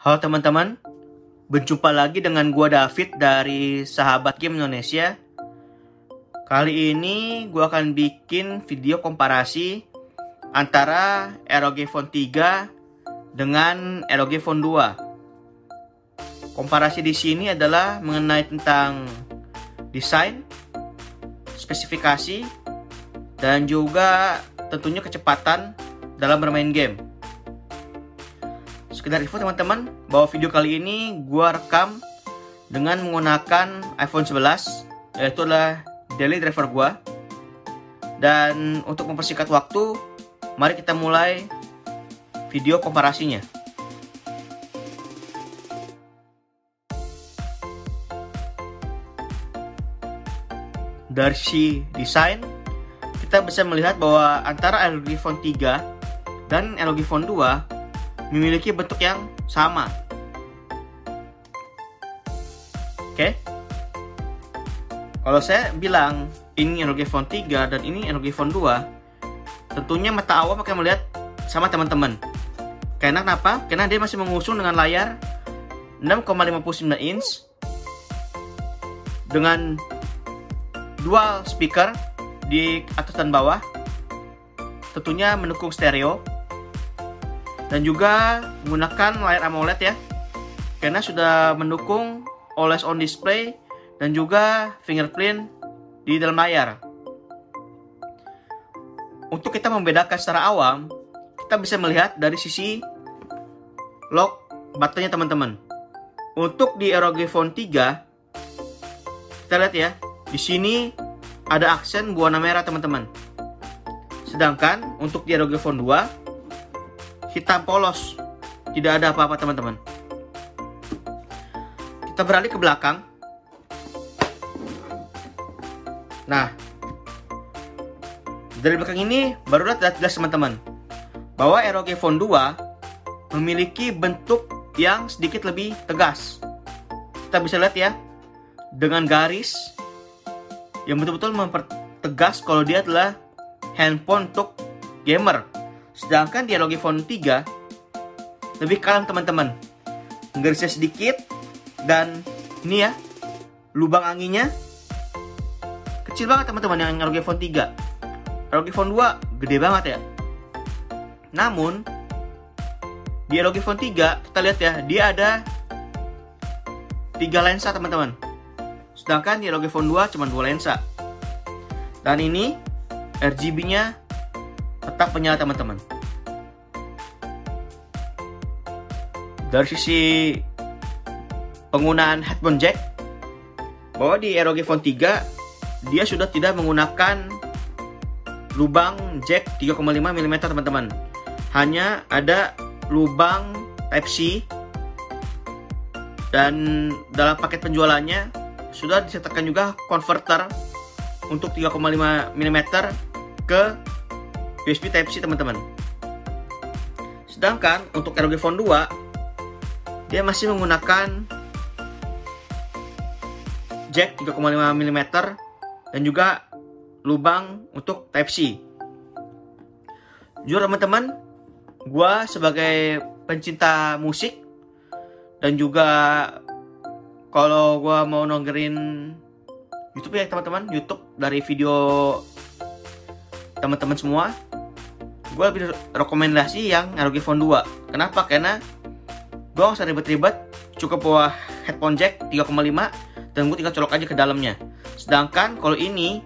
Halo teman-teman, berjumpa lagi dengan gua David dari Sahabat Game Indonesia. Kali ini gua akan bikin video komparasi antara ROG Phone 3 dengan ROG Phone 2. Komparasi di sini adalah mengenai tentang desain, spesifikasi, dan juga tentunya kecepatan dalam bermain game. Sekedar info teman-teman, bahwa video kali ini gua rekam dengan menggunakan iPhone 11, yaitu adalah daily driver gua. Dan untuk mempersingkat waktu, mari kita mulai video komparasinya. Dari sisi desain, kita bisa melihat bahwa antara ROG Phone 3 dan ROG Phone 2 memiliki bentuk yang sama. Oke. Kalau saya bilang ini ROG Phone 3 dan ini ROG Phone 2, tentunya mata awam akan melihat sama teman-teman. Karena kenapa? Karena dia masih mengusung dengan layar 6,59 inch dengan dual speaker di atas dan bawah. Tentunya mendukung stereo. Dan juga menggunakan layar AMOLED ya, karena sudah mendukung Always On Display dan juga fingerprint di dalam layar. Untuk kita membedakan secara awam, kita bisa melihat dari sisi lock buttonnya teman-teman. Untuk di ROG Phone 3, kita lihat ya, di sini ada aksen berwarna merah teman-teman. Sedangkan untuk di ROG Phone 2 hitam polos, tidak ada apa-apa teman-teman. Kita beralih ke belakang. Nah, dari belakang ini baru lihat jelas teman-teman bahwa ROG Phone 2 memiliki bentuk yang sedikit lebih tegas. Kita bisa lihat ya, dengan garis yang betul-betul mempertegas kalau dia adalah handphone untuk gamer. Sedangkan di ROG Phone 3 lebih kalem teman-teman. Garisnya sedikit dan ini ya, lubang anginnya kecil banget teman-teman yang ROG Phone 3. ROG Phone 2 gede banget ya. Namun di ROG Phone 3 kita lihat ya, dia ada 3 lensa teman-teman. Sedangkan di ROG Phone 2 cuma 2 lensa. Dan ini RGB-nya tetap menyala teman-teman. Dari sisi penggunaan headphone jack, bahwa di ROG Phone 3 dia sudah tidak menggunakan lubang jack 3,5 mm teman-teman. Hanya ada lubang Type-C. Dan dalam paket penjualannya sudah disertakan juga konverter untuk 3,5 mm ke USB Type-C teman-teman. Sedangkan untuk ROG Phone 2 dia masih menggunakan jack 3,5 mm dan juga lubang untuk Type-C. Jujur teman-teman, gua sebagai pencinta musik dan juga kalau gua mau nonggerin YouTube ya teman-teman, YouTube dari video teman-teman semua, gue lebih rekomendasi yang ROG Phone 2. Kenapa? Karena gue gak usah ribet-ribet, cukup bawa headphone jack 3,5 dan gue tinggal colok aja ke dalamnya. Sedangkan kalau ini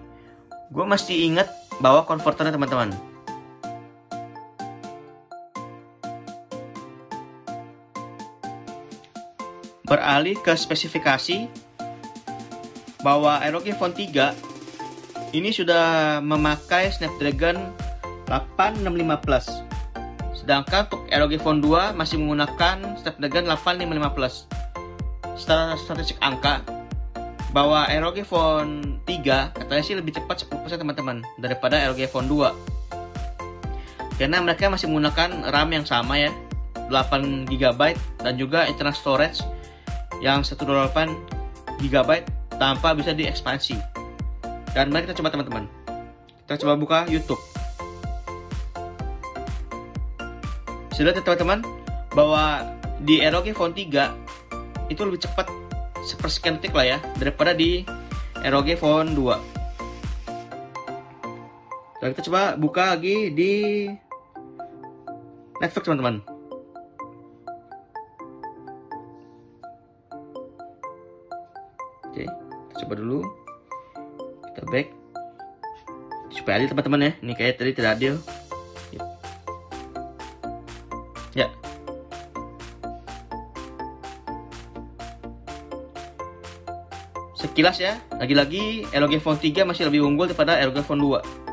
gue masih inget bawa konverternya teman-teman. Beralih ke spesifikasi, bahwa ROG Phone 3 ini sudah memakai Snapdragon 865 Plus. Sedangkan untuk ROG Phone 2 masih menggunakan Snapdragon 855 Plus. Secara statistik angka, bahwa ROG Phone 3 katanya sih lebih cepat 10% teman-teman daripada ROG Phone 2. Karena mereka masih menggunakan RAM yang sama ya, 8 GB dan juga internal storage yang 128 GB tanpa bisa diekspansi. Dan mari kita coba teman-teman. Kita coba buka YouTube. Sudah teman-teman, bahwa di ROG Phone 3 itu lebih cepat sepersekian detik lah ya daripada di ROG Phone 2. Dan kita coba buka lagi di Netflix teman-teman. Oke, kita coba dulu. Kita back supaya adil teman-teman ya. Ini kayak tadi tidak adil. Ya. Sekilas ya, lagi-lagi ROG Phone 3 masih lebih unggul daripada ROG Phone 2.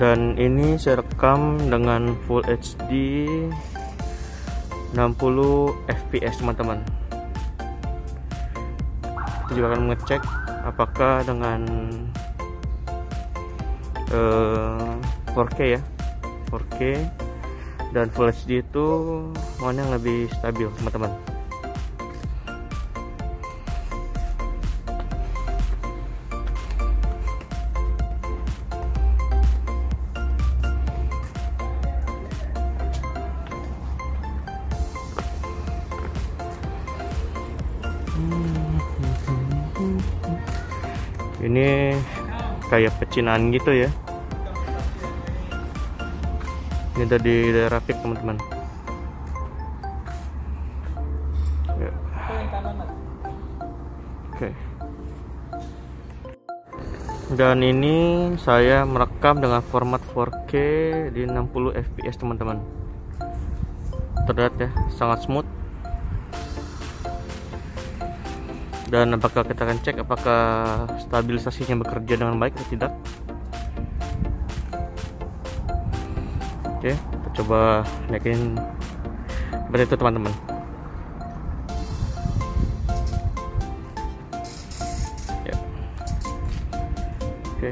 Dan ini saya rekam dengan Full HD 60 fps teman-teman. Kita juga akan mengecek apakah dengan 4K ya, 4K dan Full HD itu mana yang lebih stabil teman-teman. Ini kayak pecinan gitu ya. Ini dari daerah pik teman-teman. Ya. Oke. Dan ini saya merekam dengan format 4K di 60 fps teman-teman. Terlihat ya, sangat smooth. Dan apakah kita akan cek apakah stabilisasinya bekerja dengan baik atau tidak. Oke, kita coba naikin seperti itu teman-teman. Ya. Oke.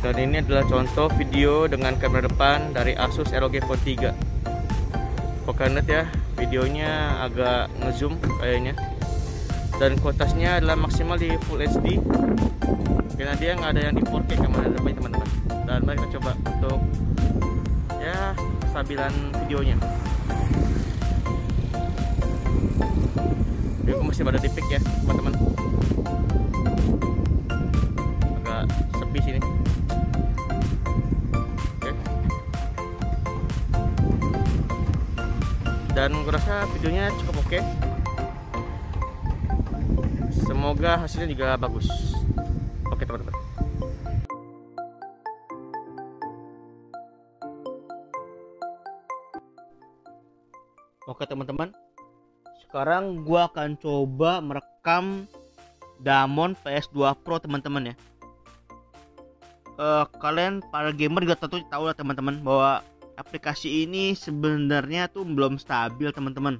Dan ini adalah contoh video dengan kamera depan dari Asus ROG Phone 3. Kok lihat ya, videonya agak ngezoom kayaknya. Dan kualitasnya adalah maksimal di Full HD. Karena dia nggak ada yang di 4K kamera depan teman-teman. Dan mari kita coba untuk ya kestabilan videonya. Dia masih pada di pick ya teman-teman. Agak sepi sini. Dan gue rasa videonya cukup oke. Semoga hasilnya juga bagus. Oke teman-teman. Oke teman-teman, sekarang gue akan coba merekam Damon PS2 Pro teman-teman ya. Kalian para gamer juga tentu tahu lah teman-teman bahwa aplikasi ini sebenarnya tuh belum stabil teman-teman.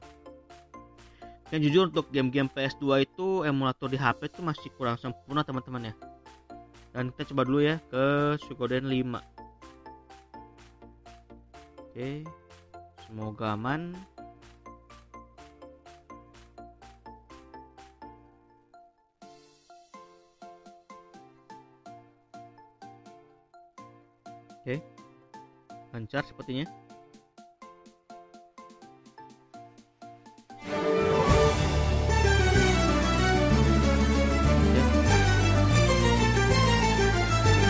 Dan jujur untuk game-game PS2 itu emulator di HP itu masih kurang sempurna teman-teman ya. Dan kita coba dulu ya ke Suikoden 5. Oke, semoga aman. Oke, lancar sepertinya.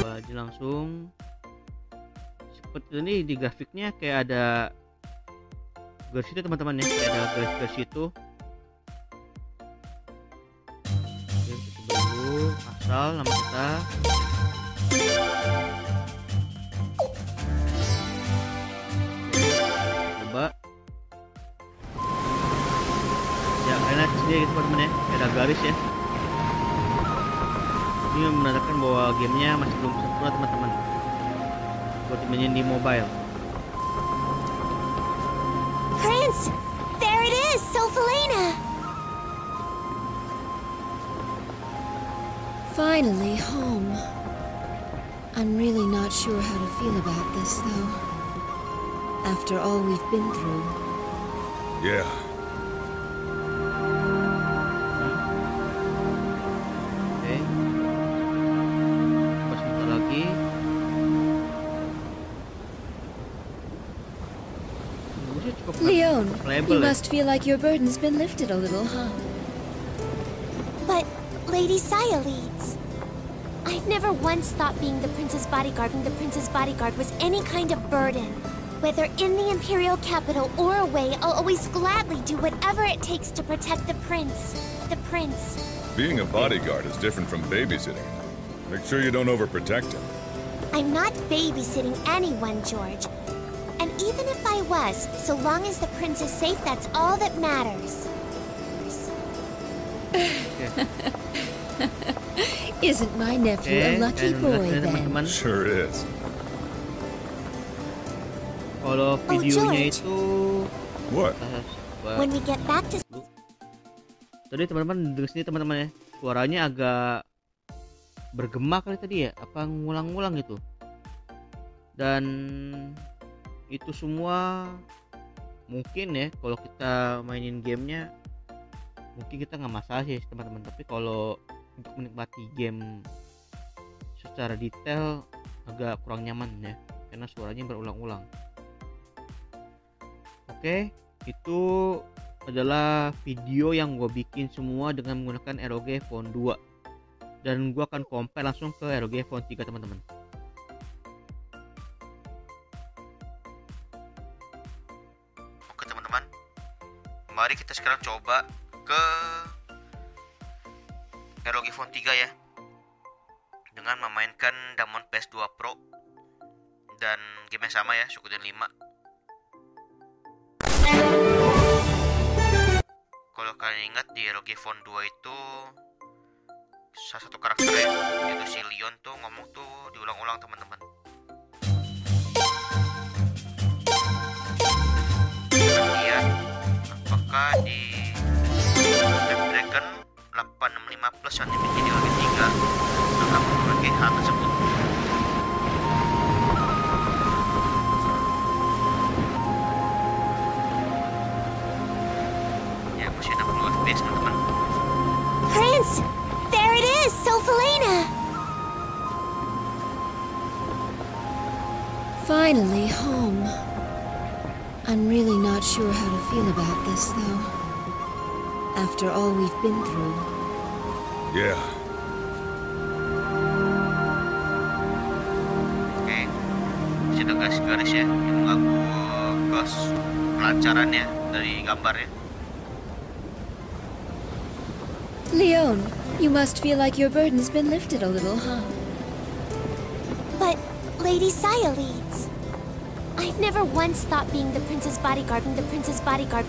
Coba aja langsung. Seperti ini di grafiknya kayak ada garis itu teman-teman ya, kayak ada garis-garis itu. Sal nama kita. Coba. Ya kalian lihat sendiri gitu teman-teman ya, ada garis ya. Ini menandakan bahwa gamenya masih belum sempurna teman-teman. Buat mainin di mobile. Prince, there it is, Sophelena. Finally home. I'm really not sure how to feel about this, though. After all we've been through. Yeah. Oke. Pas sebentar lagi. Musik cukup Leon, playable you ya. must feel like your burden's been lifted a little, huh? But Lady Saya leads. I've never once thought being the prince's bodyguard was any kind of burden. Whether in the Imperial capital or away, I'll always gladly do whatever it takes to protect the prince. The prince. Being a bodyguard is different from babysitting. Make sure you don't overprotect him. I'm not babysitting anyone, George. And even if I was, so long as the prince is safe, that's all that matters. Isn't my nephew a lucky dan boy lihat then? teman-teman. Sure is. Kalau videonya George. itu What? When we get back to tadi teman-teman dengar sini teman-teman ya, suaranya agak bergema kali tadi ya, apa ngulang-ngulang gitu. Dan itu semua mungkin ya kalau kita mainin gamenya mungkin kita nggak masalah sih teman-teman, tapi kalau untuk menikmati game secara detail agak kurang nyaman ya karena suaranya berulang-ulang. Oke, itu adalah video yang gue bikin semua dengan menggunakan ROG Phone 2 dan gue akan compare langsung ke ROG Phone 3 teman-teman. Oke teman-teman, mari kita sekarang coba ke ROG Phone 3 ya, dengan memainkan Damwon PS2 Pro dan game yang sama ya, Suikoden 5. Kalau kalian ingat di ROG Phone 2 itu salah satu karakternya yaitu si Leon tuh ngomong tuh diulang-ulang teman-teman. Lihat apakah di Snapdragon 865 Plus yang dimiliki di ROG 3 akan memiliki hal tersebut. Ya masih 60 FPS teman-teman. Prince, there it is, Sophelena. Finally home. I'm really not sure how to feel about this, though. After all we've been through. Yeah. Oke, masih ada garis-garis ya yang mengganggu kelancarannya dari gambar ya. Leon, you must feel like your burden's been lifted a little, huh? But Lady Saya leads. I've never once thought being the prince's bodyguard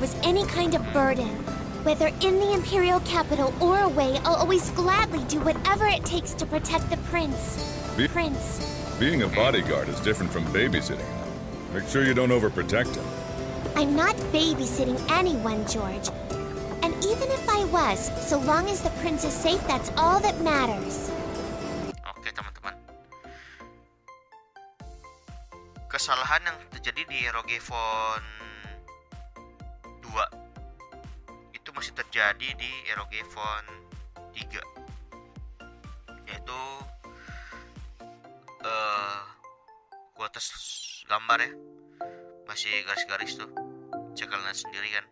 was any kind of burden. Whether in the Imperial capital or away, I'll always gladly do whatever it takes to protect the prince. Prince. Being a bodyguard is different from babysitting. Make sure you don't overprotect him. I'm not babysitting anyone, George. And even if I was, so long as the prince is safe, that's all that matters. Oke teman-teman, kesalahan yang terjadi di ROG Phone 2 itu masih terjadi di ROG Phone 3, yaitu kualitas gambar ya masih garis-garis tuh, bisa kalian lihat sendiri kan.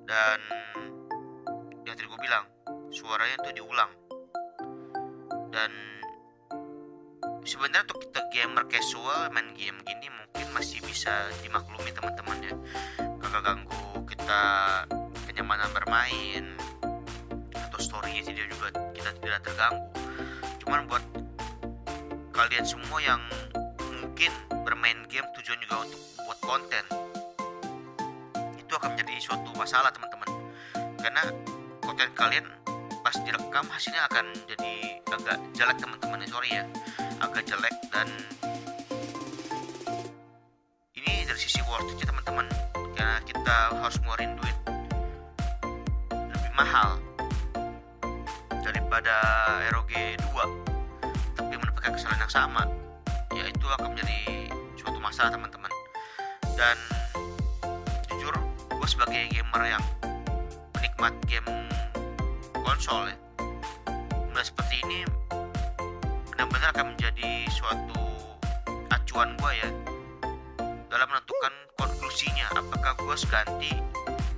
Dan yang tadi gue bilang suaranya tuh diulang. Dan sebenarnya untuk kita gamer casual main game gini mungkin masih bisa dimaklumi teman-teman ya, kagak ganggu kita kenyamanan bermain atau story-nya tidak juga kita tidak terganggu. Cuman buat kalian semua yang mungkin bermain game tujuan juga untuk buat konten, itu akan menjadi suatu masalah teman-teman, karena konten kalian pas direkam hasilnya akan jadi agak jelek teman-teman, agak jelek. Dan ini dari sisi worth it teman-teman, karena kita harus ngeluarin duit lebih mahal daripada ROG 2 tapi mendapatkan kesalahan yang sama, ya itu akan menjadi suatu masalah teman-teman. Dan jujur gue sebagai gamer yang penikmat game konsol ya, mulai seperti ini benar-benar akan menjadi suatu acuan gue ya dalam menentukan konklusinya, apakah gue harus ganti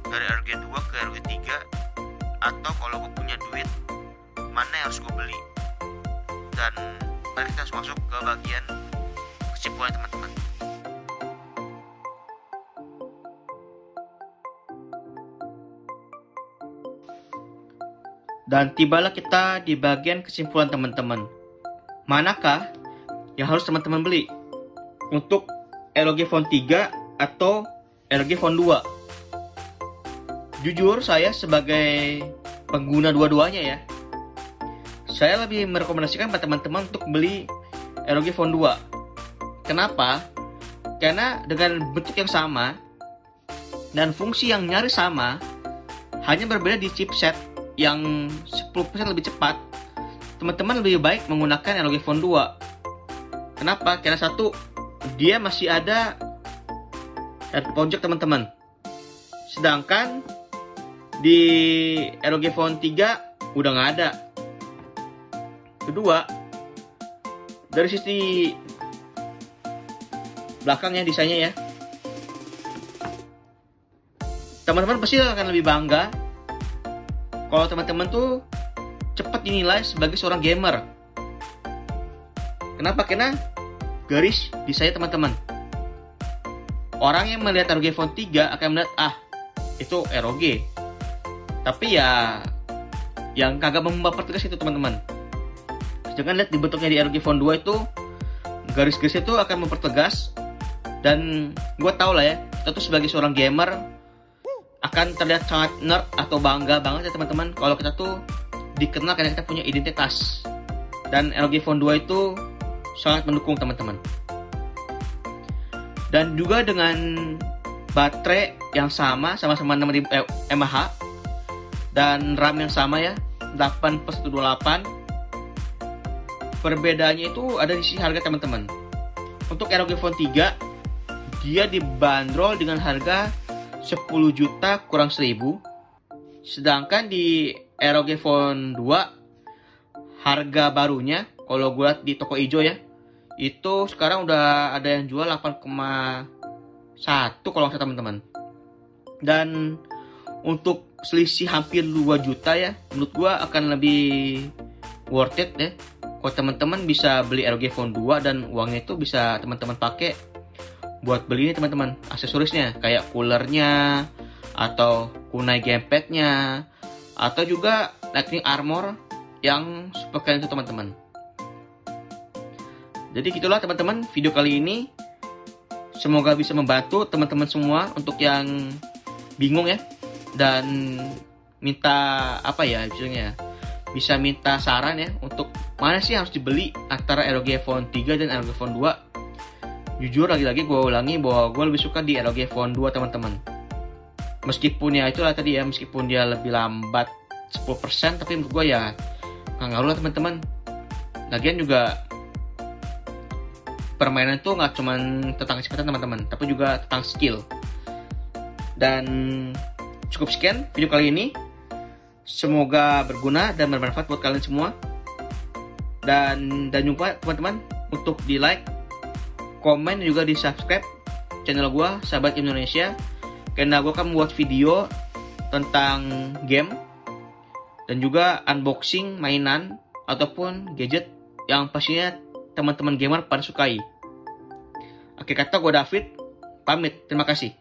dari ROG 2 ke ROG 3, atau kalau gue punya duit mana yang harus gue beli. Dan mari kita harus masuk ke bagian kesimpulan teman-teman. Dan tibalah kita di bagian kesimpulan teman-teman. Manakah yang harus teman-teman beli untuk ROG Phone 3 atau ROG Phone 2? Jujur saya sebagai pengguna dua-duanya ya, saya lebih merekomendasikan pada teman-teman untuk beli ROG Phone 2. Kenapa? Karena dengan bentuk yang sama dan fungsi yang nyaris sama, hanya berbeda di chipset yang 10% lebih cepat, teman-teman lebih baik menggunakan ROG Phone 2. Kenapa? Karena satu, dia masih ada pojok teman-teman. Sedangkan di ROG Phone 3 udah nggak ada. Kedua, dari sisi belakangnya, desainnya ya, teman-teman pasti akan lebih bangga kalau teman-teman tuh cepat dinilai sebagai seorang gamer. Kenapa? Karena garis desain teman-teman. Orang yang melihat ROG Phone 3 akan melihat, itu ROG. Tapi ya yang kagak mempertegas itu teman-teman. Jangan lihat di bentuknya di ROG Phone 2 itu, garis-garis itu akan mempertegas. Dan gue tau lah ya, kita tuh sebagai seorang gamer akan terlihat sangat nerd atau bangga banget ya teman-teman kalau kita tuh dikenal karena kita punya identitas. Dan ROG Phone 2 itu sangat mendukung teman-teman. Dan juga dengan baterai yang sama 6000 mAh dan RAM yang sama ya, 8+128. Perbedaannya itu ada di sisi harga teman-teman. Untuk ROG Phone 3 dia dibanderol dengan harga 10 juta kurang 1000. Sedangkan di ROG Phone 2 harga barunya kalau gue lihat di toko hijau ya, itu sekarang udah ada yang jual 8,1 kalau nggak salah teman-teman. Dan untuk selisih hampir 2 juta ya, menurut gue akan lebih worth it ya kalau teman-teman bisa beli ROG Phone 2 dan uangnya itu bisa teman-teman pakai buat beli ini teman-teman, aksesorisnya kayak coolernya atau kunai gamepadnya atau juga lightning armor yang super keren itu teman-teman. Jadi gitulah teman-teman video kali ini, semoga bisa membantu teman-teman semua untuk yang bingung ya dan minta bisa minta saran ya untuk mana sih harus dibeli antara ROG Phone 3 dan ROG Phone 2. Jujur lagi-lagi gue ulangi bahwa gue lebih suka di ROG Phone 2 teman-teman. Meskipun ya itulah tadi ya, meskipun dia lebih lambat 10%, tapi menurut gue ya nggak ngaruh lah teman-teman. Lagian juga permainan tuh nggak cuma tentang kecepatan teman-teman, tapi juga tentang skill. Dan cukup sekian video kali ini. Semoga berguna dan bermanfaat buat kalian semua. Dan jumpa teman-teman untuk di like, komen, dan juga di subscribe channel gue Sahabat Indonesia, karena gue akan membuat video tentang game dan juga unboxing mainan ataupun gadget yang pastinya teman-teman gamer pada sukai. Akhir kata gue David, pamit. Terima kasih.